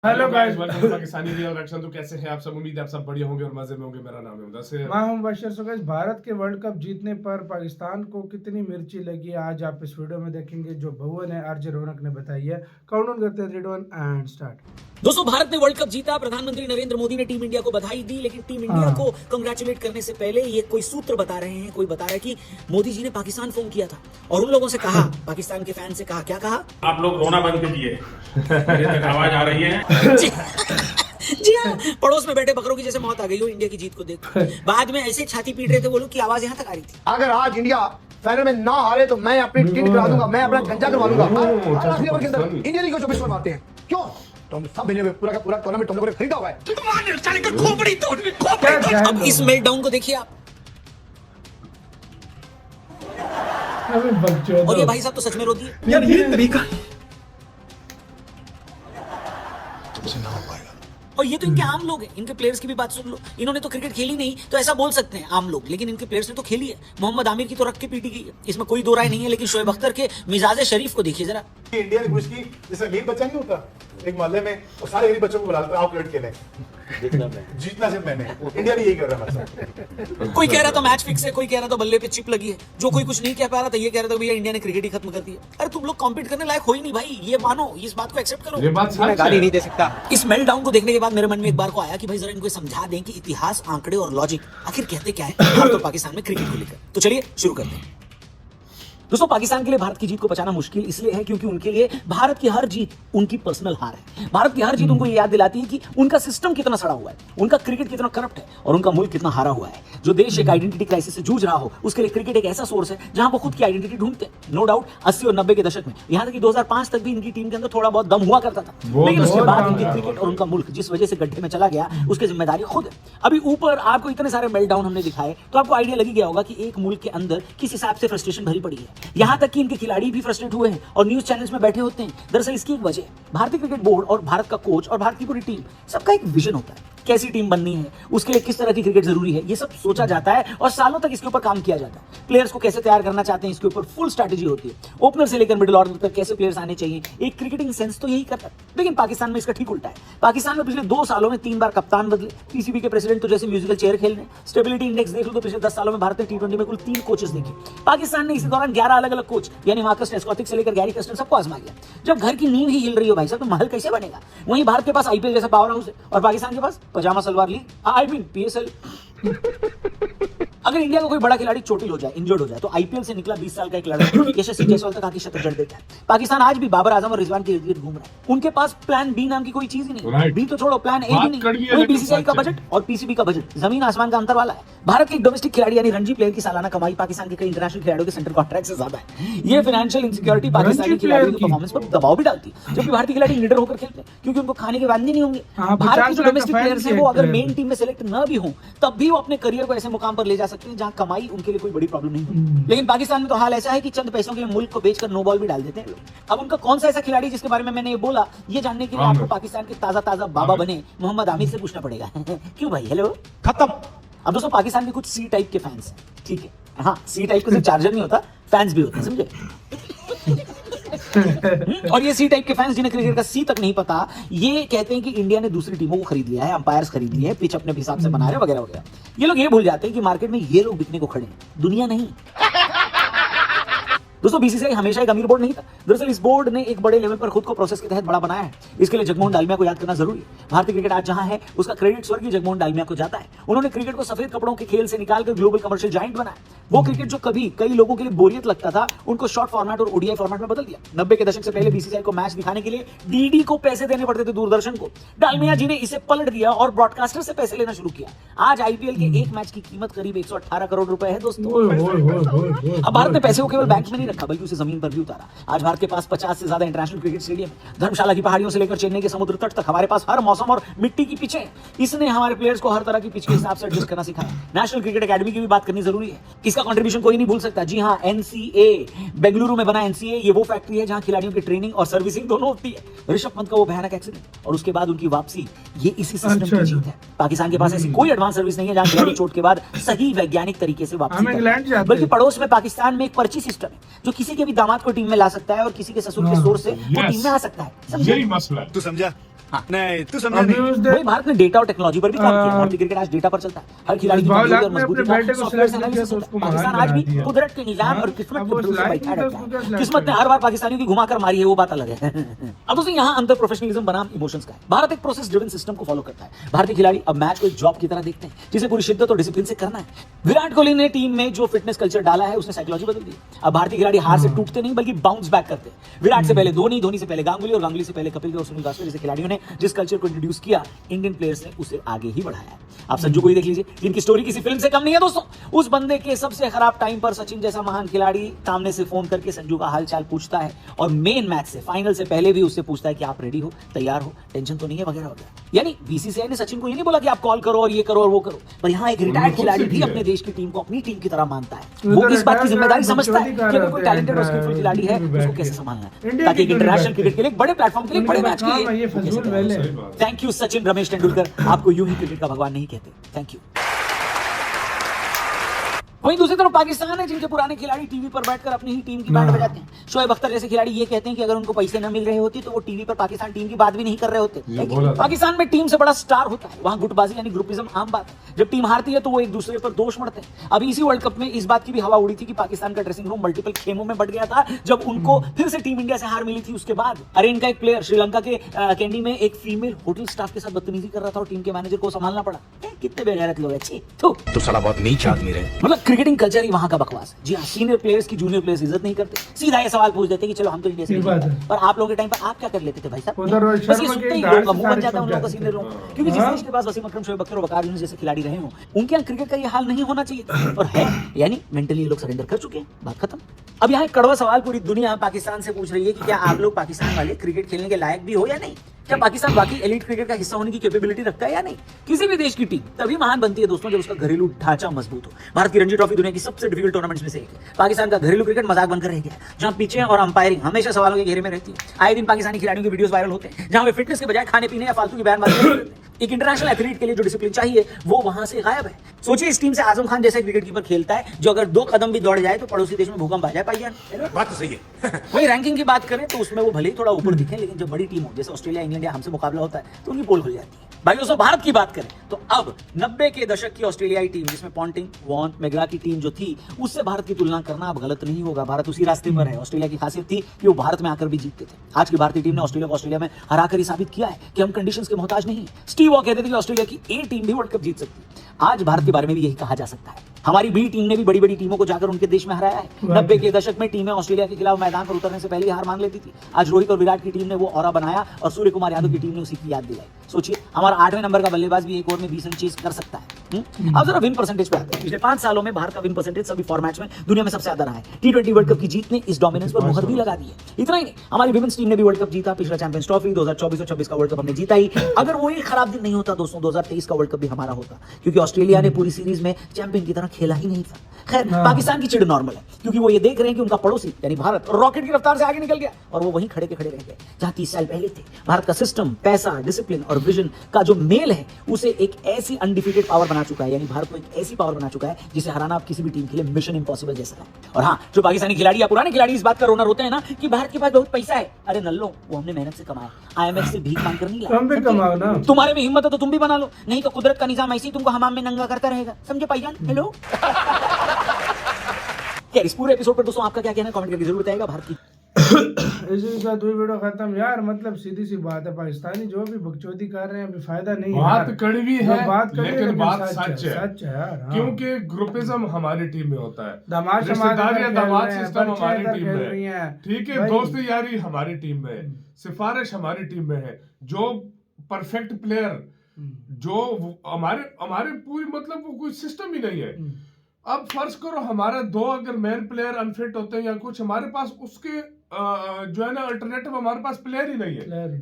Hello guys, welcome to Pakistani real reaction. तो कैसे हैं आप सब? उम्मीद है आप सब बढ़िया होंगे और मजे में होंगे। मेरा नाम है मुदस्सिर। मैं हूं बशर। सो गाइस, भारत के वर्ल्ड कप जीतने पर पाकिस्तान को कितनी मिर्ची लगी आज आप इस वीडियो में देखेंगे, जो भुवन है आरजे रौनक ने बताई है। काउंटडाउन करते हैं 3 2 1 एंड स्टार्ट। दोस्तों, भारत ने वर्ल्ड कप जीता। प्रधानमंत्री नरेंद्र मोदी ने टीम इंडिया को बधाई दी, लेकिन टीम इंडिया को कंग्रेचुलेट करने से पहले ये कोई सूत्र बता रहे हैं। कोई बता रहा है कि मोदी जी ने पाकिस्तान फोन किया था और उन लोगों से कहा, पाकिस्तान के फैन से कहा, क्या कहा? आप लोग रोना बंद कीजिए, मेरे तक आवाज आ रही है। जी हाँ, पड़ोस में बैठे बकरों की जैसे मौत आ गई हो इंडिया की जीत को देख। बाद में ऐसे छाती पीट रहे थे वो लोग की आवाज यहाँ तक आ रही थी। अगर आज इंडिया फाइनल में ना हारे तो मैं अपनी टिकट करा दूंगा, मैं अपना गंजा करवा दूंगा। आखिरी ओवर के अंदर इंडिया को 24 रन मारते हैं। क्यों? तुम सब मिले हुए पूरा का पूरा टूर्नामेंट तुम लोगों ने खरीदा हुआ है। अब इस मेल्टडाउन को देखिए आप। और ये भाई साहब तो सच में रो दिए यार। ये तरीका और ये तो इनके आम लोग हैं। इनके प्लेयर्स की भी बात सुन लो। इन्होंने तो क्रिकेट खेली नहीं तो ऐसा बोल सकते हैं आम लोग, लेकिन इनके प्लेयर्स ने तो खेली है। मोहम्मद आमिर की तो रख के पीटी गई है, इसमें कोई दो राय नहीं है। लेकिन शोएब अख्तर के मिजाज शरीफ को देखिए जरा। इंडिया ने कुछ की, जैसे गरीब बच्चा नहीं होता एक मोहल्ले में, और सारे गरीब बच्चों को बुलाते आओ क्रिकेट खेलें। जीतना सिर्फ मैंने, इंडिया भी यही कर रहा है। कोई कह रहा था मैच फिक्स है, कोई कह रहा था बल्ले पे चिप लगी है, जो कोई कुछ नहीं कह पा रहा था ये कह रहा था भैया इंडिया ने क्रिकेट ही खत्म कर दिया। अरे तुम लोग कॉम्पीट करने लायक हो ही नहीं भाई, ये मानो, इस बात को एक्सेप्ट करो। ये बात सच गाली है। नहीं दे सकता। इस मेल्टडाउन को देखने के बाद मेरे मन में एक बार को आया कि भाई जरा इनको समझा दें कि इतिहास, आंकड़े और लॉजिक आखिर कहते क्या है भारत और पाकिस्तान में क्रिकेट को लेकर। तो चलिए शुरू करते हैं। दोस्तों, पाकिस्तान के लिए भारत की जीत को बचाना मुश्किल इसलिए है क्योंकि उनके लिए भारत की हर जीत उनकी पर्सनल हार है। भारत की हर जीत उनको ये याद दिलाती है कि उनका सिस्टम कितना सड़ा हुआ है, उनका क्रिकेट कितना करप्ट है और उनका मुल्क कितना हारा हुआ है। जो देश एक आइडेंटिटी क्राइसिस से जूझ रहा हो, उसके लिए क्रिकेट एक ऐसा सोर्स है जहां वो खुद की आइडेंटिटी ढूंढते हैं। नो डाउट 80 और 90 के दशक में, यहां तक कि 2005 तक भी इनकी टीम के अंदर थोड़ा बहुत दम हुआ करता था, लेकिन उसके बाद इनकी क्रिकेट और उनका मुल्क जिस वजह से गड्ढे में चला गया उसकी जिम्मेदारी खुद है। अभी ऊपर आपको इतने सारे मेल्टडाउन हमने दिखाए तो आपको आइडिया लगी गया होगा कि एक मुल्क के अंदर किस हिसाब से फ्रस्ट्रेशन भरी पड़ी है। यहां तक कि इनके खिलाड़ी भी फ्रस्ट्रेट हुए हैं और न्यूज चैनल्स में बैठे होते हैं। दरअसल इसकी एक वजह, भारतीय क्रिकेट बोर्ड और भारत का कोच और भारत की पूरी टीम, सबका एक विजन होता है। कैसी टीम बननी है, उसके लिए किस तरह की क्रिकेट जरूरी है, ये सब सोचा जाता है और सालों तक इसके ऊपर काम किया जाता है। प्लेयर्स को कैसे तैयार करना चाहते हैं, इसके ऊपर फुल स्ट्रैटेजी होती है। ओपनर से लेकर मिडिल ऑर्डर तक कैसे प्लेयर्स आने चाहिए, एक क्रिकेटिंग सेंस तो यही करता है। लेकिन पाकिस्तान में इसका ठीक उल्टा है। पाकिस्तान में पिछले 2 सालों में 3 बार कप्तान बदले, पीसीबी के प्रेसिडेंट तो जैसे म्यूजिकल चेयर खेल रहे हैं। स्टेबिलिटी इंडेक्स देख लो तो पिछले 10 सालों में भारत ने T20 में कुल 3 कोचेस देखे। पाकिस्तान ने इसी दौरान 11 अलग अलग कोच यानी मार्कस टेस्कोथिक से लेकर गैरी कर्स्टन सबको आजमा लिया। जब घर की नींव ही हिल रही हो भाई साहब तो महल कैसे बनेगा? वहीं भारत के पास आईपीएल जैसा पावर हाउस है और पाकिस्तान के पास pyjama salwar league, I mean PSL। अगर इंडिया का कोई बड़ा खिलाड़ी चोटिल हो जाए, इंजर्ड हो जाए, तो आईपीएल से निकला 20 साल का एक लड़का यशस्वी जायसवाल तक आके शतक जड़ देता है। पाकिस्तान आज भी बाबर आजम और रिजवान के इर्द-गिर्द घूम रहा है। उनके पास प्लान बी नाम की कोई चीज ही नहीं। बी तो छोड़ो, प्लान ए भी नहीं। वही बीसीसीआई का बजट और पीसीबी का बजट जमीन आसमान का अंतर वाला है। भारत के डोमेस्टिक खिलाड़ी यानी रणजी प्लेयर की सालाना कमाई पाकिस्तान के कई इंटरनेशनल खिलाड़ियों के सेंट्रल कॉन्ट्रैक्ट से ज्यादा है। ये फाइनेंशियल इनसिक्योरिटी पाकिस्तानी खिलाड़ियों की परफॉर्मेंस पर दबाव भी डालती है, जबकि भारतीय खिलाड़ी लीडर होकर खेलते हैं क्योंकि उनको खाने के वादे नहीं होंगे। भारत के जो डोमेस्टिक प्लेयर्स हैं वो अगर मेन टीम में सेलेक्ट न भी हो तब भी वो अपने करियर को ऐसे मुकाम पर ले जा सकते हैं जहां कमाई उनके लिए कोई बड़ी प्रॉब्लम नहीं है। लेकिन पाकिस्तान में तो हाल ऐसा है कि चंद पैसों के लिए मुल्क को बेचकर नो बॉल भी डाल देते हैं लोग। अब उनका कौन सा ऐसा खिलाड़ी जिसके बारे में मैंने ये बोला, ये जानने के लिए आपको पाकिस्तान के ताजा बाबा बने मोहम्मद आमिर से पूछना पड़ेगा। क्यों भाई? हेलो, खत्म। अब दोस्तों, पाकिस्तान के कुछ सी टाइप के फैंस हैं, ठीक है? हाँ, सी टाइप को सिर्फ चार्जर नहीं होता, फैंस भी होते हैं, समझे? और ये सी टाइप के फैंस जिन्हें क्रिकेट का सी तक नहीं पता, ये कहते हैं कि इंडिया ने दूसरी टीमों को खरीद लिया है, अंपायर्स खरीद लिए हैं, पिच अपने हिसाब से बना रहे हैं वगैरह वगैरह। ये लोग ये भूल जाते हैं कि मार्केट में ये लोग बिकने को खड़े हैं, दुनिया नहीं। दोस्तों, बीसीसीआई हमेशा एक अमीर बोर्ड नहीं था। दरअसल इस बोर्ड ने एक बड़े लेवल पर खुद को प्रोसेस के तहत बड़ा बनाया है। इसके लिए जगमोहन डालमिया को याद करना जरूरी है। भारतीय क्रिकेट आज जहां है उसका क्रेडिट स्वर्गीय जगमोहन डालमिया को जाता है। उन्होंने क्रिकेट को सफेद कपड़ों के खेल से निकालकर ग्लोबल कमर्शियल जायंट बनाया। वो क्रिकेट जो कभी कई लोगों के लिए बोरियत लगता था, उनको शॉर्ट फॉर्मेट और ओडीआई फॉर्मेट में बदल दिया। 90 के दशक से पहले बीसीसीआई को मैच दिखाने के लिए डीडी को पैसे देने पड़ते थे, दूरदर्शन को। डालमिया जी ने इसे पलट दिया और ब्रॉडकास्टर से पैसे लेना शुरू किया। आज आईपीएल के एक मैच की कीमत करीब 118 करोड़ रुपए है दोस्तों। अब भारत ने पैसे को केवल बैंक में नहीं रखा बल्कि उसे जमीन पर भी उतारा। आज भारत के पास 50 से ज्यादा इंटरनेशनल क्रिकेट स्टेडियम, धर्मशाला की पहाड़ियों से लेकर चेन्नई के समुद्र तट तक हमारे पास हर मौसम और मिट्टी की पिच है। इसने हमारे प्लेयर्स को हर तरह की पिच के हिसाब से एडजस्ट करना सिखाया। नेशनल क्रिकेट एकेडमी की भी बात करनी जरूरी है। इसका कंट्रीब्यूशन कोई नहीं भूल सकता। जी हाँ, एनसीए, बेंगलुरु में बना एनसीए, ये वो फैक्ट्री है जहां खिलाड़ियों की ट्रेनिंग और सर्विसिंग दोनों होती है। ऋषभ पंत का वो भयानक एक्सीडेंट और उसके बाद उनकी वापसी, ये इसी सिस्टम की जीत है। पाकिस्तान के पास ऐसी कोई एडवांस सर्विस नहीं है जहां खिलाड़ी चोट के बाद सही वैज्ञानिक तरीके से वापसी करते हैं। बल्कि पड़ोस में पाकिस्तान में एक पर्ची सिस्टम है जो किसी के भी दामाद को टीम में ला सकता है और किसी के ससुर के सोर्स से वो टीम में आ सकता है। यही मसला है। तू समझा? नहीं तू समझा अब्यूज दे वही भारत ने डेटा और टेक्नोलॉजी पर भी काम किया। भारतीय क्रिकेट आज डेटा पर चलता है। हर खिलाड़ी की इस बार कमजोरी और आपने मजबूती अपने का बेटे को सॉफ्टवेयर select एनालिसिस किया तो होता उसको है। पाकिस्तान महान आज भी बना दिया। कुदरत के निजाम हाँ? और किस्मत अब के वो भरोसे select बैठा नहीं था, रहता उसको क्या है। select किस्मत ने करें? हर बार पाकिस्तानियों की घुमाकर मारी है, वो बात अलग है। अब दोस्तों यहाँ अंदर प्रोफेशनलिज्म बनाम इमोशंस का है। भारत एक प्रोसेस ड्रिवन सिस्टम को फॉलो करता है। भारतीय खिलाड़ी अब मैच को एक जॉब की तरह देखते हैं, जिसे पूरी शिद्दत और डिसिप्लिन से करना है। विराट कोहली ने टीम में जो फिटनेस कल्चर डाला है, उसने साइकोलॉजी बदल दी। अब भारतीय खिलाड़ी हार से टूटते नहीं, बल्कि बाउंस बैक करते हैं। विराट से पहले धोनी, धोनी से पहले गांगुली और गांगुली से पहले कपिल देव और सुनील गावस्कर जैसे खिलाड़ियों ने जिस कल्चर को इंट्रोड्यूस किया, इंडियन प्लेयर्स ने उसे आगे ही बढ़ाया। आप संजू को ही देख लीजिए, इनकी स्टोरी किसी फिल्म से कम नहीं है दोस्तों। उस बंदे के सबसे खराब टाइम पर सचिन जैसा महान खिलाड़ी सामने से फोन करके संजू का हालचाल पूछता है, और मेन मैच से, फाइनल से पहले भी उससे पूछता है कि आप रेडी हो, तैयार हो, टेंशन तो नहीं है, वगैरह वगैरह। यानी बीसीसीआई ने सचिन को ये नहीं बोला कि आप कॉल करो और ये करो और वो करो, पर यहाँ एक रिटायर्ड खिलाड़ी भी अपने देश की टीम को अपनी टीम की तरह मानता है। वो इस बात की जिम्मेदारी समझता है कि अगर कोई टैलेंटेड और स्किलफुल खिलाड़ी है तो उसको कैसे संभालना है, ताकि एक इंटरनेशनल क्रिकेट के लिए बड़े प्लेटफॉर्म के लिए बड़े मैच के लिए ये फजूल वेले थैंक यू सचिन रमेश तेंदुलकर, आपको यूं ही क्रिकेट का भगवान नहीं कहते। Thank you. वहीं दूसरी तरफ पाकिस्तान है, जिनके पुराने खिलाड़ी टीवी पर बैठकर अपनी ही टीम की बैंड बजाते हैं। शोएब अख्तर जैसे खिलाड़ी ये कहते हैं कि अगर उनको पैसे न मिल रहे होते तो वो टीवी पर पाकिस्तान टीम की बात भी नहीं कर रहे होते। पाकिस्तान में टीम से बड़ा स्टार होता है, वहां गुटबाजी यानी ग्रुपिज्म आम बात है। जब टीम हारती है तो वो एक दूसरे पर दोष मढ़ते हैं। अभी इसी वर्ल्ड कप में इस बात की भी हवा उड़ी थी कि पाकिस्तान का ड्रेसिंग रूम मल्टीपल खेमों में बढ़ गया था, जब उनको फिर से टीम इंडिया से हार मिली थी उसके बाद। अरे इनका एक प्लेयर श्रीलंका के कैंडी में एक फीमेल होटल स्टाफ के साथ बदतमीजी कर रहा था और टीम के मैनेजर को संभालना पड़ा। कितने बेगैरत लोग हैं, तो साला बहुत नीच आदमी रहे। मतलब क्रिकेटिंग कल्चर ही वहां का बकवास है। जी हाँ, सीनियर प्लेयर्स की जूनियर प्लेयर्स इज्जत नहीं करते, सीधा ये सवाल पूछ देते कि चलो हम तो इंडिया से ये नहीं बात खेलते। है। पर आप लोगों के टाइम पर आप क्या कर लेते थे भाई साहब? उधर रोहित बस ये शर्मा सुनते के ही गाल लोगों का से मुंह बन सारे जाता है उन लोगों का छूट सीनियर जाते लोग, क्योंकि जिस हाँ। देश के पास वसीम अकरम, शोएब अख्तर और वकार यूनुस जैसे खिलाड़ी रहे हों, उनके यहाँ क्रिकेट का ये हाल नहीं होना चाहिए, और है। यानी मेंटली लोग सरेंडर कर चुके हैं, बात खत्म। अब यहाँ एक कड़वा सवाल पूरी दुनिया पाकिस्तान से पूछ रही है कि क्या आप लोग पाकिस्तान वाले क्रिकेट खेलने के लायक भी हो या नहीं? क्या पाकिस्तान बाकी एलीट क्रिकेट का हिस्सा होने की कैपेबिलिटी रखता है या नहीं? किसी भी देश की टीम तभी महान बनती है दोस्तों जब उसका घरेलू ढांचा मजबूत हो। भारत की रणजी ट्रॉफी दुनिया की सबसे डिफिकल्ट टूर्नामेंट्स में से एक है। पाकिस्तान का घरेलू क्रिकेट मजाक बनकर रह गया, जहां पिचें और अंपायरिंग हमेशा सवालों के घेरे में रहती है। आए दिन पाकिस्तानी खिलाड़ियों के वीडियोस वायरल होते हैं, जहां वे फिटनेस के बजाय खाने पीने या फालतू की बयानबाजी करते हैं। एक इंटरनेशनल एथलीट के लिए जो डिसिप्लिन चाहिए वो वहां से गायब है। सोचिए इस टीम से आजम खान जैसा विकेट कीपर खेलता है, जो अगर 2 कदम भी दौड़ जाए तो पड़ोसी देश में भूकंप आ जाए। पाइए बात तो सही है। वही रैंकिंग की बात करें तो उसमें वो भले ही थोड़ा ऊपर दिखे, लेकिन जब बड़ी टीम हो जैसे ऑस्ट्रेलिया, इंग्लैंड या हमसे मुकाबला होता है तो उनकी पोल खुल जाती है। भाई दोस्तों भारत की बात करें तो अब 90 के दशक की ऑस्ट्रेलियाई टीम, जिसमें पॉन्टिंग, वॉन, मैगरा की टीम जो थी, उससे भारत की तुलना करना अब गलत नहीं होगा। भारत उसी रास्ते पर है। ऑस्ट्रेलिया की खासियत थी कि वो भारत में आकर भी जीतते थे। आज की भारतीय टीम ने ऑस्ट्रेलिया को ऑस्ट्रेलिया में हराकर ही साबित किया है कि हम कंडीशंस के मोहताज नहीं। स्टीव वॉ कहते थे कि ऑस्ट्रेलिया की ए टीम भी वर्ल्ड कप जीत सकती है। आज भारत के बारे में भी यही कहा जा सकता है। हमारी बी टीम ने भी बड़ी बड़ी टीमों को जाकर उनके देश में हराया है। 90 के दशक में टीमें ऑस्ट्रेलिया के खिलाफ मैदान पर उतरने से पहले ही हार मान लेती थी। आज रोहित और विराट की टीम ने वो ऑरा बनाया और सूर्य कुमार यादव की टीम ने उसी की याद दिलाई। सोचिए हमारा 8वें नंबर का बल्लेबाज भी एक ओवर में 20 रन चेज कर सकता है। अब जरा विन परसेंटेज पे आते हैं। पिछले 5 सालों में भारत का विन परसेंटेज सभी फॉर्मेट्स में दुनिया में सबसे ज्यादा रहा है। T20 वर्ल्ड कप की जीत ने इस डोमिनेंस पर मुहर भी लगा दी है। इतना ही नहीं, हमारी विमेंस टीम ने भी वर्ल्ड कप जीता। पिछला चैंपियंस ट्रॉफी 2024 और 26 का वर्ल्ड कप हमने जीता ही। अगर वो एक खराब दिन नहीं होता दोस्तों, 2023 का वर्ल्ड कप भी हमारा होता, क्योंकि ऑस्ट्रेलिया ने पूरी सीरीज में चैंपियन की तरह खेला ही नहीं था। खैर पाकिस्तान की चिड़ नॉर्मल है, क्योंकि वो ये देख रहे हैं कि उनका पड़ोसी यानी भारत रॉकेट की रफ्तार से आगे निकल गया और वो वहीं खड़े के खड़े रह गए जहां 30 साल पहले थे। भारत का सिस्टम, पैसा, डिसिप्लिन और विजन का जो मेल है उसे एक ऐसी अनडिफीटेड पावर बना चुका है, यानी भारत को एक ऐसी पावर बना चुका है जिसे हराना अब किसी भी टीम के लिए मिशन इंपॉसिबल जैसा है। और हाँ, जो पाकिस्तानी खिलाड़ी या पुराने खिलाड़ी इस बात का रोना रोते हैं ना कि भारत के पास बहुत पैसा है, अरे नल्लो वो हमने मेहनत से कमाया, IMF से भीख मांग कर नहीं लाया। तुम भी कमाओ ना। तुम्हारे में हिम्मत है तो तुम भी बना लो, नहीं तो कुदरत का निजाम ऐसे ही तुमको हमाम में नंगा करता रहेगा। समझे भाईजान? हेलो। क्या इस पूरे एपिसोड पर दोस्तों आपका क्या कहना है कमेंट करके जरूर बताइएगा। भारत की इसी के साथ हुई वीडियो खत्म यार। मतलब सीधी सी बात है, पाकिस्तानी जो भी बकचोदी कर रहे हैं अभी फायदा नहीं है बात यार। कड़वी जो है, बात कड़वी लेकिन बात सच है। सच है यार। हाँ। क्योंकि ग्रुपिज्म हमारी टीम में होता है, दामाद रिश्तेदारी या दामाद सिस्टम बच्चे हमारी इधर टीम खेल में रही है, हैं। ठीक है, भाई। दोस्ती यारी हमारी टीम में है, सिफारिश हमारी टीम में है। जो परफेक्ट प्लेयर, जो हमारे पूरी मतलब वो कोई सिस्टम ही नहीं है। अब फर्ज करो हमारे 2 अगर मेन प्लेयर अनफिट होते हैं या कुछ, हमारे पास उसके जो है ना अल्टरनेटिव, हमारे पास प्लेयर ही नहीं है।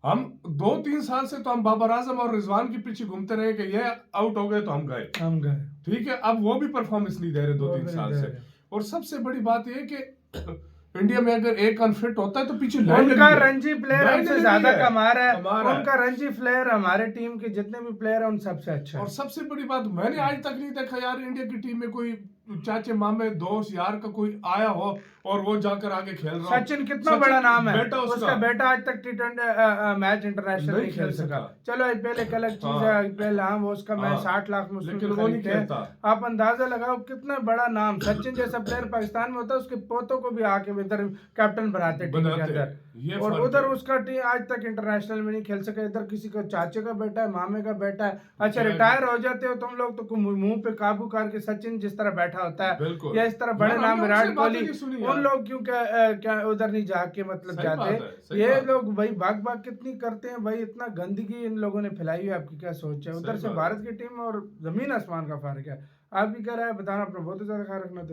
हम 2-3 साल से तो हम बाबर आजम और रिजवान के पीछे घूमते रहे कि ये आउट हो गए तो हम गए, ठीक है। अब वो भी परफॉर्मेंस नहीं दे रहे 2-3 साल से। और सबसे बड़ी बात ये कि इंडिया में अगर एक अनफिट होता है तो पीछे उनका रणजी प्लेयर लाइन हमसे लगी ज्यादा है। कमा रहा है। कमा रहा है। उनका रणजी प्लेयर हमारे टीम के जितने भी प्लेयर हैं उन सबसे अच्छा है। और सबसे बड़ी बात, मैंने आज तक नहीं देखा यार इंडिया की टीम में कोई चाचे मामे दोस्त यार का कोई आया हो और वो जाकर आगे खेल रहा हूं। सचिन कितना बड़ा नाम है, बेटा उसका बेटा आज तक T20 मैच इंटरनेशनल नहीं खेल सका। चलो आईपीएल एक अलग चीज है, आईपीएल हाँ वो उसका मैच 60 लाख में लेकिन वो नहीं खेलता। आप अंदाजा लगाओ कितना बड़ा नाम सचिन जैसा प्लेयर पाकिस्तान में होता है, उसके पोतों को भी आके इधर कैप्टन बनाते टीम के अंदर, और उधर उसका टीम आज तक इंटरनेशनल में नहीं खेल सका। इधर किसी का चाचे का बेटा है, मामे का बेटा है, अच्छा रिटायर हो जाते हो तुम लोग तो मुंह पे काबू करके सचिन जिस तरह बैठा होता है, या इस तरह बड़े नाम विराट कोहली, उन लोग क्यों क्या उधर नहीं जाके मतलब जाते। ये लोग भाई भाग भाग कितनी करते हैं भाई, इतना गंदगी इन लोगों ने फैलाई हुई है। आपकी क्या सोच है? उधर से भारत की टीम और जमीन आसमान का फर्क है। आप भी कह रहे हैं बताना, अपना बहुत ज्यादा ख्याल रखना।